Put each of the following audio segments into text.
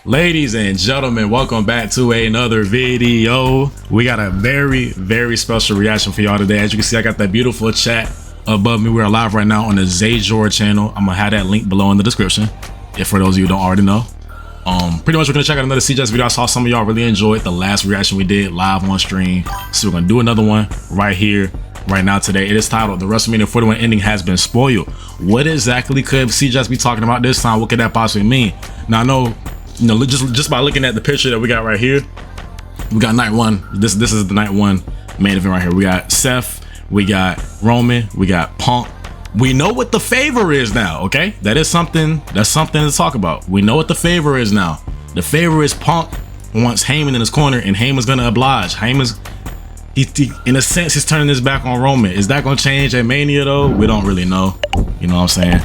Ladies and gentlemen, welcome back to another video. We got a very special reaction for y'all today. As you can see, I got that beautiful chat above me. We're live right now on the XaijourLive channel. I'm gonna have that link below in the description, if for those of you who don't already know. Pretty much we're gonna check out another Cjax video. I saw some of y'all really enjoyed the last reaction we did live on stream, so we're gonna do another one right here right now today. It is titled "The WrestleMania 41 ending has been spoiled." What exactly could Cjax be talking about this time? What could that possibly mean? Now I know, you know, just by looking at the picture that we got right here, we got night one. This is the night one main event right here. We got Seth, we got Roman, we got Punk. We know what the favor is now, okay? That's something to talk about. We know what the favor is now. The favor is Punk wants Heyman in his corner, and Heyman's gonna oblige. Heyman's he in a sense he's turning his back on Roman. Is that gonna change at Mania though? We don't really know. You know what I'm saying?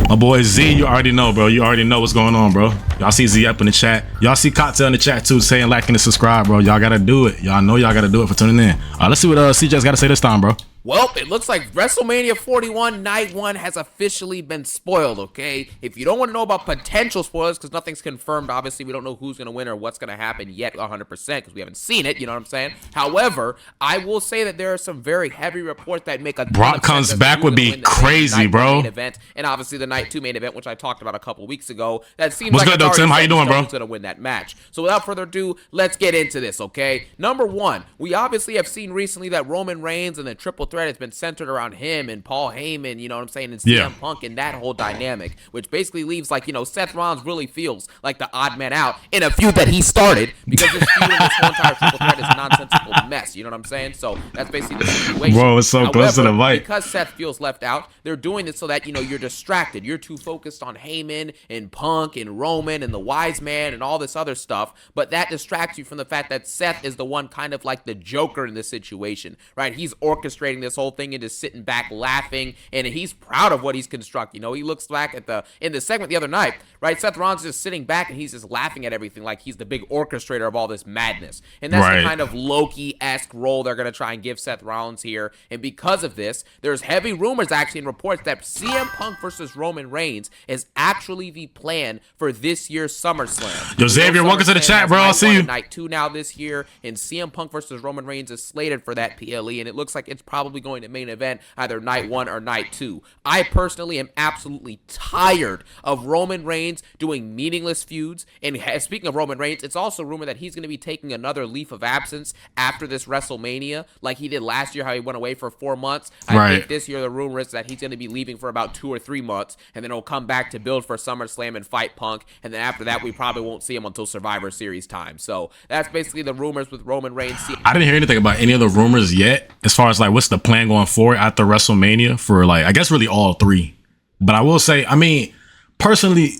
My boy Z, you already know, bro. You already know what's going on, bro. Y'all see Z up in the chat. Y'all see Cocktail in the chat too, saying like and subscribe, bro. Y'all gotta do it. Y'all know y'all gotta do it for tuning in. All right, let's see what Cjax gotta say this time, bro. Well, it looks like WrestleMania 41 Night 1 has officially been spoiled, okay? If you don't want to know about potential spoilers, because nothing's confirmed, obviously we don't know who's going to win or what's going to happen yet 100%, because we haven't seen it, you know what I'm saying? However, I will say that there are some very heavy reports that make a Brock comes back would be crazy, bro. Main event, and obviously the Night 2 main event, which I talked about a couple weeks ago. That seems what's like good, though, Tim? How you doing, bro? Who's going to win that match. So without further ado, let's get into this, okay? Number one, we obviously have seen recently that Roman Reigns and the triple threat has been centered around him and Paul Heyman, you know what I'm saying, and CM Punk and that whole dynamic, which basically leaves, like, you know, Seth Rollins really feels like the odd man out in a feud that he started, because this feud and this whole entire triple threat is a nonsensical mess, you know what I'm saying? So that's basically the situation. Bro, it's so close to the mic. Because Seth feels left out, they're doing this so that, you know, you're distracted. You're too focused on Heyman and Punk and Roman and the Wise Man and all this other stuff, but that distracts you from the fact that Seth is the one kind of like the Joker in this situation, right? He's orchestrating this whole thing and just sitting back laughing, and he's proud of what he's constructing. You know, he looks back at in the segment the other night, right? Seth Rollins is just sitting back and he's just laughing at everything like he's the big orchestrator of all this madness. And that's the kind of Loki-esque role they're going to try and give Seth Rollins here. And because of this, there's heavy rumors actually and reports that CM Punk versus Roman Reigns is actually the plan for this year's SummerSlam. Yo, Xavier, welcome to the chat, bro. I'll see you. Night 2 now this year, and CM Punk versus Roman Reigns is slated for that PLE, and it looks like it's probably going to main event either night 1 or night 2. I personally am absolutely tired of Roman Reigns doing meaningless feuds. And speaking of Roman Reigns, it's also rumored that he's going to be taking another leave of absence after this WrestleMania, like he did last year, how he went away for 4 months. I think this year the rumor is that he's going to be leaving for about 2 or 3 months, and then he'll come back to build for SummerSlam and fight Punk. And then after that, we probably won't see him until Survivor Series time. So that's basically the rumors with Roman Reigns. I didn't hear anything about any of the rumors yet, as far as like what's the plan going forward after WrestleMania for, like, I guess really all three. But I will say, I mean, personally,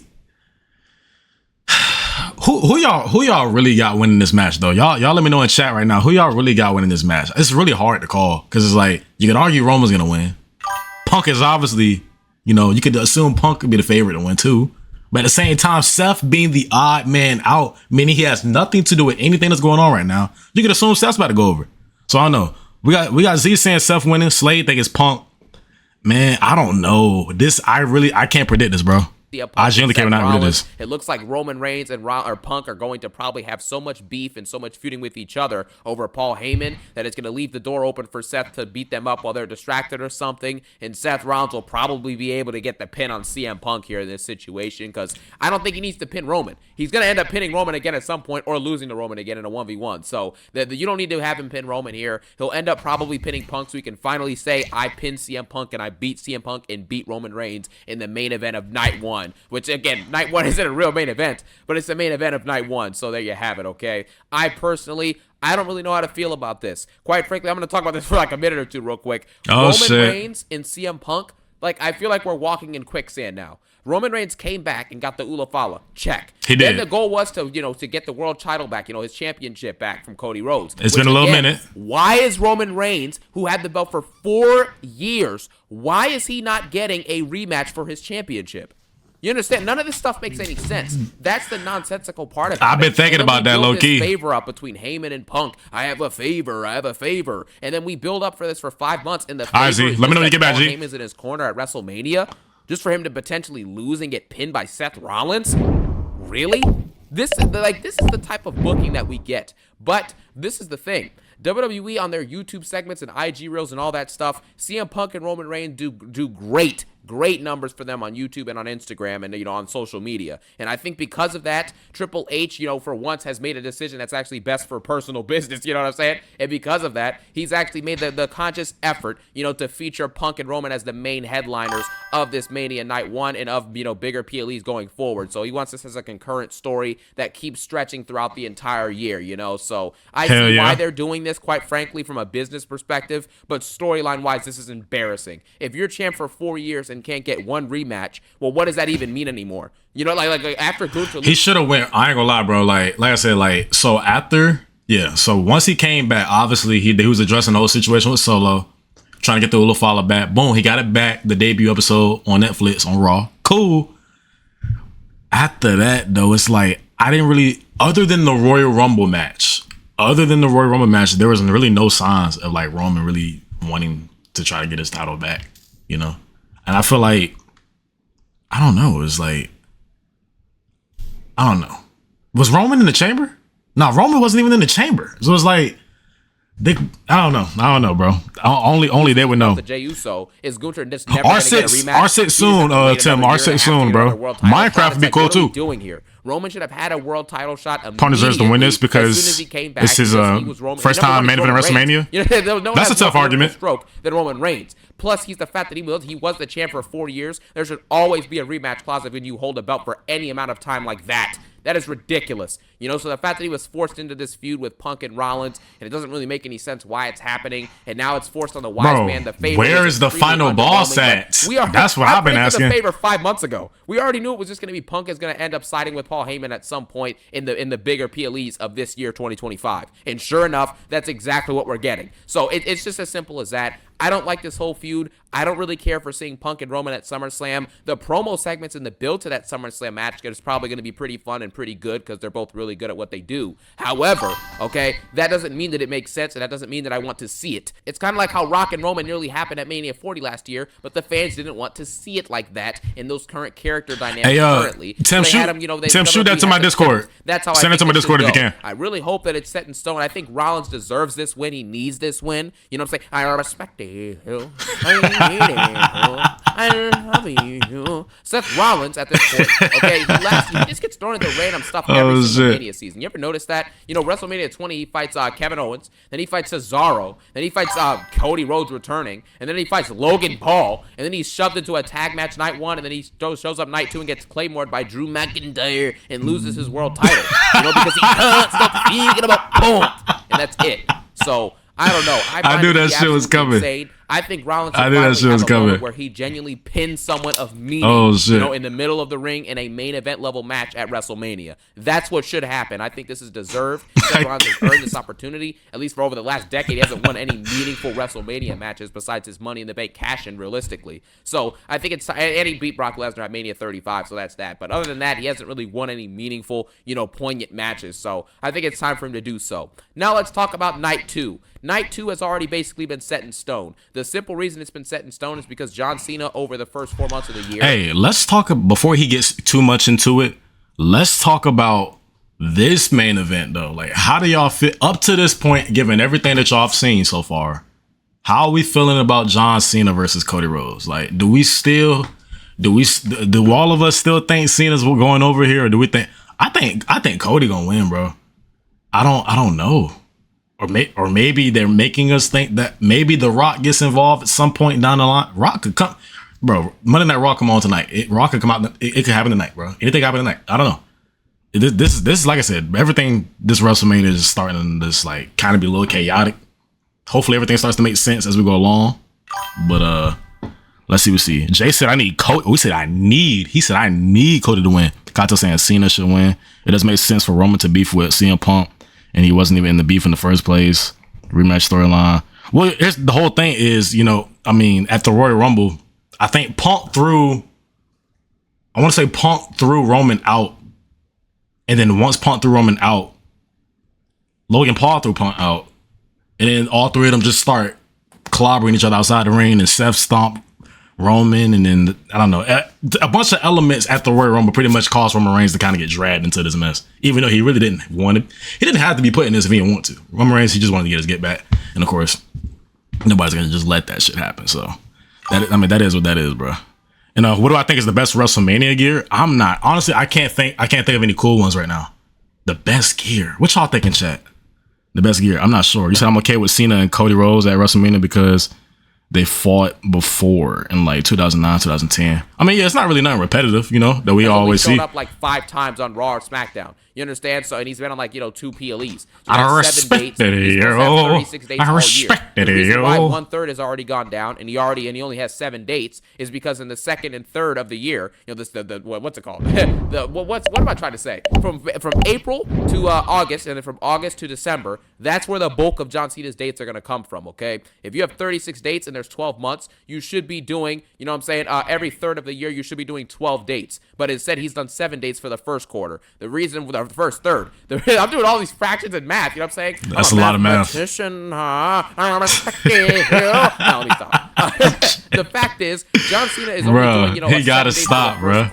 who y'all really got winning this match though? Y'all let me know in chat right now who y'all really got winning this match. It's really hard to call, because it's like you could argue Roman's gonna win. Punk is obviously, you know, you could assume Punk could be the favorite to win too. But at the same time, Seth being the odd man out, meaning he has nothing to do with anything that's going on right now, you could assume Seth's about to go over. So I don't know. We got Z saying Seth winning. Slade think it's Punk. Man, I don't know. I can't predict this, bro. I genuinely cannot predict this. It looks like Roman Reigns and Punk are going to probably have so much beef and so much feuding with each other over Paul Heyman that it's going to leave the door open for Seth to beat them up while they're distracted or something. And Seth Rollins will probably be able to get the pin on CM Punk here in this situation, because I don't think he needs to pin Roman. He's going to end up pinning Roman again at some point, or losing to Roman again in a 1v1. So you don't need to have him pin Roman here. He'll end up probably pinning Punk, so he can finally say, I pinned CM Punk and I beat CM Punk and beat Roman Reigns in the main event of night 1. Which, again, night 1 isn't a real main event, but it's the main event of night 1, so there you have it, okay? I don't really know how to feel about this. Quite frankly, I'm going to talk about this for like a minute or two real quick. Roman Reigns and CM Punk, like, I feel like we're walking in quicksand now. Roman Reigns came back and got the Ula Fala. Check. He did. Then the goal was to, you know, to get the world title back, you know, his championship back from Cody Rhodes. It's been a little minute. Why is Roman Reigns, who had the belt for 4 years, why is he not getting a rematch for his championship? You understand? None of this stuff makes any sense. That's the nonsensical part of it. I've been thinking about that, low key. Favor up between Heyman and Punk. I have a favor. And then we build up for this for 5 months. And the favor let me know when you get back, G. Heyman's in his corner at WrestleMania, just for him to potentially lose and get pinned by Seth Rollins. Really? This is the type of booking that we get. But this is the thing. WWE on their YouTube segments and IG reels and all that stuff, CM Punk and Roman Reigns do great numbers for them on YouTube and on Instagram and, on social media. And I think because of that, Triple H, for once has made a decision that's actually best for personal business, you know what I'm saying? And because of that, he's actually made the conscious effort, to feature Punk and Roman as the main headliners of this Mania Night 1 and of, bigger PLEs going forward. So he wants this as a concurrent story that keeps stretching throughout the entire year, So I see why they're doing this, quite frankly, from a business perspective, but storyline-wise, this is embarrassing. If you're champ for 4 years and can't get one rematch, well, what does that even mean anymore? Like after Gunther, he should have went. I ain't gonna lie, bro. Like I said, so after, so once he came back, obviously he was addressing the whole situation with Solo, trying to get the little follow back. Boom, he got it back. The debut episode on Netflix on Raw. Cool. After that, though, it's like I didn't really, other than the Royal Rumble match, there was really no signs of like Roman really wanting to try to get his title back, And I feel like, I don't know. It's like, I don't know. Was Roman in the chamber? No, Roman wasn't even in the chamber. So it's like, I don't know, bro. Only they would know. The Jey Uso is Gunther just never going to get a rematch. R6 soon, Tim. R6 soon, bro. Minecraft would be cool too. Doing here, Roman should have had a world title shot immediately. Punk deserves to win this because as soon as he came back, it's his first time main event at WrestleMania. That's a tough argument. Stroke than Roman Reigns. Plus, he's the fact that he was the champ for 4 years. There should always be a rematch clause when you hold a belt for any amount of time like that. That is ridiculous. So the fact that he was forced into this feud with Punk and Rollins, and it doesn't really make any sense why it's happening, and now it's forced on the wise man, the favorite. Where is the final boss at? That's what I've been asking. The favorite 5 months ago. We already knew it was just going to be Punk is going to end up siding with Paul Heyman at some point in the bigger PLEs of this year, 2025. And sure enough, that's exactly what we're getting. So it's just as simple as that. I don't like this whole feud. I don't really care for seeing Punk and Roman at SummerSlam. The promo segments and the build to that SummerSlam match is probably going to be pretty fun and pretty good because they're both really good at what they do. However, that doesn't mean that it makes sense, and that doesn't mean that I want to see it. It's kind of like how Rock and Roman nearly happened at Mania 40 last year, but the fans didn't want to see it like that in those current character dynamics currently. Tim, shoot that to my Discord. That's how Send it to my Discord if you can. I really hope that it's set in stone. I think Rollins deserves this win. He needs this win. You know what I'm saying? I respect it. I love you. Seth Rollins at this point, he just gets thrown into random stuff every single Mania season. You ever notice that? WrestleMania 20, he fights Kevin Owens, then he fights Cesaro, then he fights Cody Rhodes returning, and then he fights Logan Paul, and then he's shoved into a tag match night 1, and then he shows up night 2 and gets claymored by Drew McIntyre and loses his world title. Because he can't stop thinking about Punk, and that's it. So I don't know. I knew that shit was coming. Insane. I think Rollins should finally have a moment where he genuinely pins someone of meaning, in the middle of the ring in a main event level match at WrestleMania. That's what should happen. I think this is deserved. Seth Rollins has earned this opportunity. At least for over the last decade, he hasn't won any meaningful WrestleMania matches besides his Money in the Bank cash-in, realistically. So I think it's, and he beat Brock Lesnar at Mania 35, so that's that. But other than that, he hasn't really won any meaningful, poignant matches. So I think it's time for him to do so. Now let's talk about Night 2. Night 2 has already basically been set in stone. The simple reason it's been set in stone is because John Cena, over the first 4 months of the year. Hey, let's talk, before he gets too much into it, let's talk about this main event, though. Like, how do y'all feel up to this point, given everything that y'all have seen so far? How are we feeling about John Cena versus Cody Rhodes? Like, do all of us still think Cena's going over here, or do we think? I think Cody gonna win, bro. I don't know. Or maybe they're making us think that maybe The Rock gets involved at some point down the line. Rock could come, bro. Monday Night Raw come on tonight. Rock could come out. It could happen tonight, bro. Anything happen tonight? I don't know. This is like I said. Everything this WrestleMania is starting to just like kind of be a little chaotic. Hopefully everything starts to make sense as we go along. But let's see what we see. Jay said I need Cody. He said I need Cody to win. Kato saying Cena should win. It doesn't make sense for Roman to beef with CM Punk, and he wasn't even in the beef in the first place. Rematch storyline. Well, here's the whole thing is, at the Royal Rumble, I think Punk threw Roman out. And then once Punk threw Roman out, Logan Paul threw Punk out. And then all three of them just start clobbering each other outside the ring, and Seth stomped Roman, and then I don't know, a bunch of elements at the Royal Rumble pretty much caused Roman Reigns to kind of get dragged into this mess, even though he really didn't want it. He didn't have to be put in this if he didn't want to. Roman Reigns, he just wanted to get his get back, and of course, nobody's gonna just let that shit happen. So, that is what that is, bro. And what do I think is the best WrestleMania gear? I'm not honestly. I can't think of any cool ones right now. The best gear. What y'all thinking, chat? The best gear. I'm not sure. You said I'm okay with Cena and Cody Rhodes at WrestleMania because they fought before in like 2009, 2010. I mean, yeah, it's not really nothing repetitive, you know, that we always see. Showed up like 5 times on Raw or SmackDown. You understand? So, and he's been on like, 2 PLEs. So I respect it, yo. 36 dates I respect it, yo. Why 1/3 has already gone down, and he only has 7 dates, is because in the 2nd and 3rd of the year, what's it called? What am I trying to say? From April to August, and then from August to December, that's where the bulk of John Cena's dates are going to come from. Okay, if you have 36 dates and there's 12 months, you should be doing, every 3rd of the year you should be doing 12 dates. But instead, he's done 7 dates for the first quarter. The reason for the first third, I'm doing all these fractions and math. You know what I'm saying? That's a lot of math. Let me stop. The fact is, John Cena is only doing, he gotta stop, bro.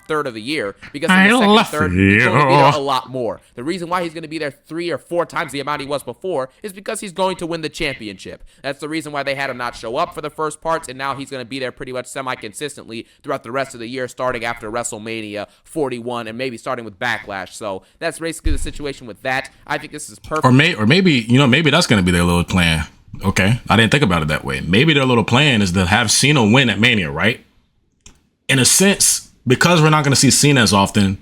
3rd of the year, because in the 2nd, 3rd, he's going to be there a lot more. The reason why he's going to be there 3 or 4 times the amount he was before is because he's going to win the championship. That's the reason why they had him not show up for the first parts, and now he's going to be there pretty much semi-consistently throughout the rest of the year, starting after WrestleMania 41 and maybe starting with Backlash. So that's basically the situation with that. I think this is perfect. Or maybe that's going to be their little plan. Okay, I didn't think about it that way. Maybe their little plan is to have Cena win at Mania, right? In a sense, because we're not going to see Cena as often,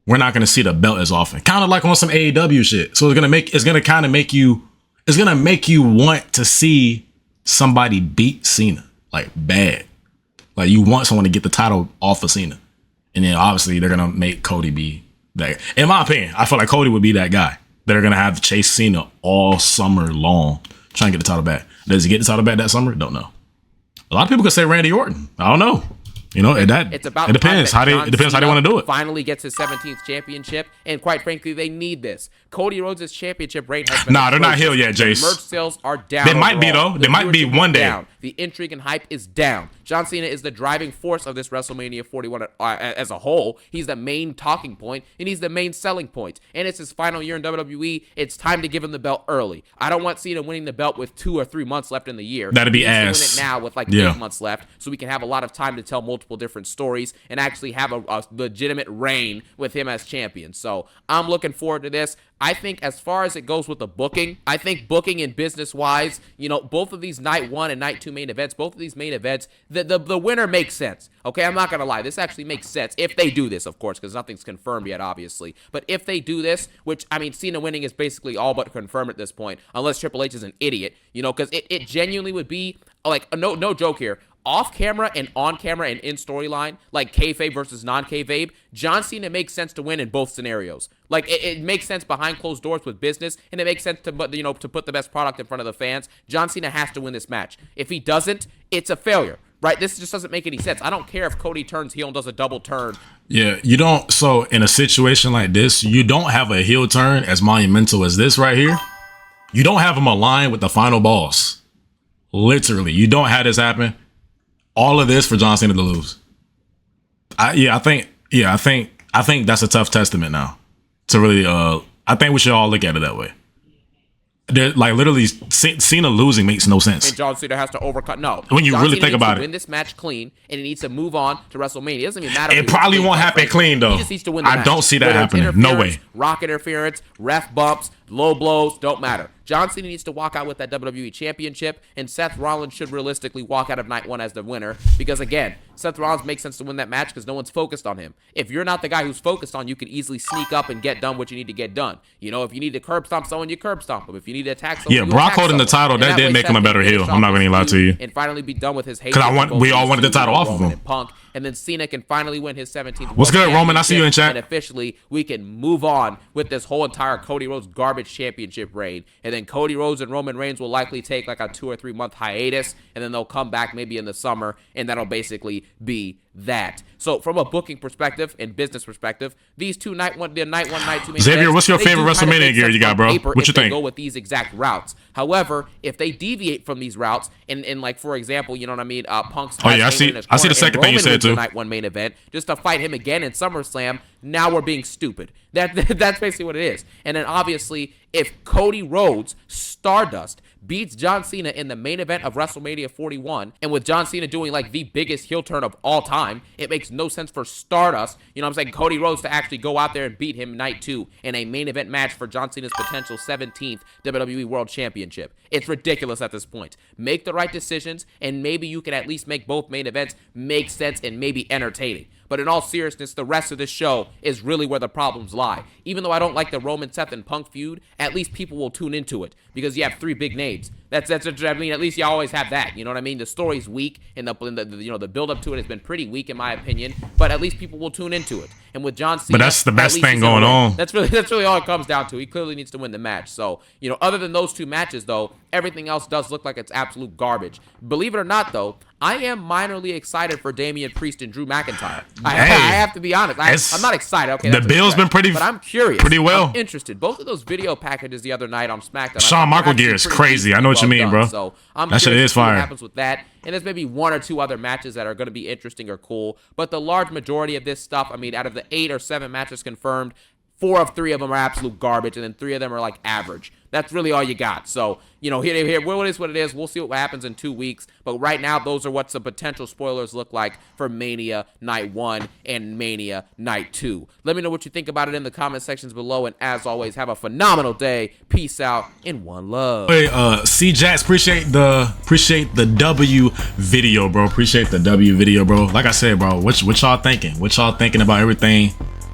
we're not going to see the belt as often. Kind of like on some AEW shit. So it's going to make you want to see somebody beat Cena, like bad. Like you want someone to get the title off of Cena. And then obviously they're going to make Cody be that. In my opinion, I feel like Cody would be that guy. They're going to have to chase Cena all summer long, trying to get the title back. Does he get the title back that summer? Don't know. A lot of people could say Randy Orton. I don't know. It depends how they want to do it. Finally gets his 17th championship, and quite frankly, they need this. Cody Rhodes' championship reign has been they're not here yet, Jace. Merch sales are down. They might be though. They might be one day. Down. The intrigue and hype is down. John Cena is the driving force of this WrestleMania 41 as a whole. He's the main talking point, and he's the main selling point. And it's his final year in WWE. It's time to give him the belt early. I don't want Cena winning the belt with 2 or 3 months left in the year. That'd be ass. He's doing it now with like 8 months left, so we can have a lot of time to tell multiple different stories and actually have a legitimate reign with him as champion. So I'm looking forward to this. I think as far as it goes with the booking, I think booking and business-wise, both of these night 1 and night 2 main events, both of these main events, the winner makes sense. Okay, I'm not going to lie. This actually makes sense if they do this, of course, because nothing's confirmed yet, obviously. But if they do this, which, Cena winning is basically all but confirmed at this point, unless Triple H is an idiot, because it genuinely would be, like, no joke here, off camera and on camera and in storyline, like kayfabe versus non-kayfabe, John Cena makes sense to win in both scenarios. Like it makes sense behind closed doors with business, and it makes sense to put the best product in front of the fans. John Cena has to win this match. If he doesn't, it's a failure. Right? This just doesn't make any sense. I don't care if Cody turns heel and does a double turn. Yeah, you don't. So in a situation like this, you don't have a heel turn as monumental as this right here. You don't have him aligned with the final boss. Literally, you don't have this happen. All of this for John Cena to lose. I think that's a tough testament now. To really, I think we should all look at it that way. Like literally, Cena losing makes no sense. And John Cena has to overcome. No, when you John really Cena think about to it, win this match clean, and he needs to move on to WrestleMania. It doesn't even matter. It probably won't happen clean though. He just needs to win the match. I don't see that happening. No way. Rock interference, ref bumps, low blows, don't matter. John Cena needs to walk out with that WWE Championship, and Seth Rollins should realistically walk out of night 1 as the winner. Because again, Seth Rollins makes sense to win that match because no one's focused on him. If you're not the guy who's focused on, you can easily sneak up and get done what you need to get done. If you need to curb stomp someone, you curb stomp him. If you need to attack someone, yeah, Brock holding the title, that did make him a better heel. I'm not going to lie to you. And finally be done with his hate. Because we all wanted the title off of him. Punk. And then Cena can finally win his 17th. What's good, Roman? I see you in chat. And officially, we can move on with this whole entire Cody Rhodes garbage garbage championship reign, and then Cody Rhodes and Roman Reigns will likely take like a 2 or 3 month hiatus, and then they'll come back maybe in the summer, and that'll basically be that. So from a booking perspective and business perspective, these two night one, night two main Xavier, events, what's your they favorite do kind of WrestleMania make gear sense you got, on bro? paper What you if they think? go with these exact routes. However, if they deviate from these routes, and like for example, you know what I mean, Punk's Oh yeah, I see the second thing you said too. Night one main event just to fight him again in SummerSlam. Now we're being stupid. That's basically what it is. And then obviously, if Cody Rhodes, Stardust, beats John Cena in the main event of WrestleMania 41, and with John Cena doing like the biggest heel turn of all time, it makes no sense for Stardust, you know what I'm saying, Cody Rhodes to actually go out there and beat him night 2 in a main event match for John Cena's potential 17th WWE World Championship. It's ridiculous at this point. Make the right decisions, and maybe you can at least make both main events make sense and maybe entertaining. But in all seriousness, the rest of this show is really where the problems lie. Even though I don't like the Roman, Seth, and Punk feud, at least people will tune into it because you have 3 big names. That's I mean, at least you always have that. You know what I mean? The story's weak, and the build up to it has been pretty weak in my opinion. But at least people will tune into it. And with John Cena, but that's the best thing going on. That's really all it comes down to. He clearly needs to win the match. So other than those 2 matches, though, everything else does look like it's absolute garbage. Believe it or not, though, I am minorly excited for Damian Priest and Drew McIntyre. I have to be honest. I'm not excited. Okay, the bill's been pretty, but I'm curious. Pretty well. I'm interested. Both of those video packages the other night on SmackDown. Shawn Michael gear is crazy. I know what you mean, bro. So I'm that shit curious is to see what fire. happens with that. And there's maybe 1 or 2 other matches that are going to be interesting or cool. But the large majority of this stuff, I mean, out of the 8 or 7 matches confirmed, 4 of 3 of them are absolute garbage, and then 3 of them are like average. That's really all you got. So, here, what it is. We'll see what happens in 2 weeks. But right now, those are what some potential spoilers look like for Mania Night 1 and Mania Night 2. Let me know what you think about it in the comment sections below. And as always, have a phenomenal day. Peace out and one love. Hey, Cjax, appreciate the W video, bro. Appreciate the W video, bro. Like I said, bro, what y'all thinking? What y'all thinking about everything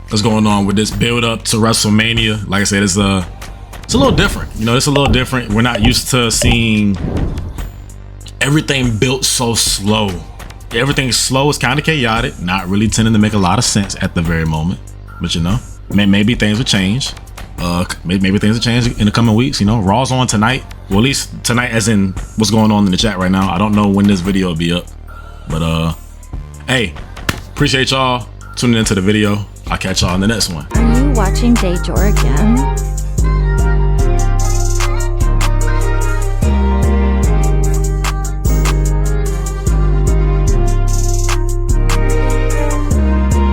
that's going on with this build up to WrestleMania? Like I said, it's a little different. It's a little different. We're not used to seeing everything built so slow. Everything slow is kind of chaotic, not really tending to make a lot of sense at the very moment. But maybe things will change. Maybe things will change in the coming weeks. Raw's on tonight. Well, at least tonight, as in what's going on in the chat right now. I don't know when this video will be up. But hey, appreciate y'all tuning into the video. I'll catch y'all in the next one. Are you watching XaijourLive again?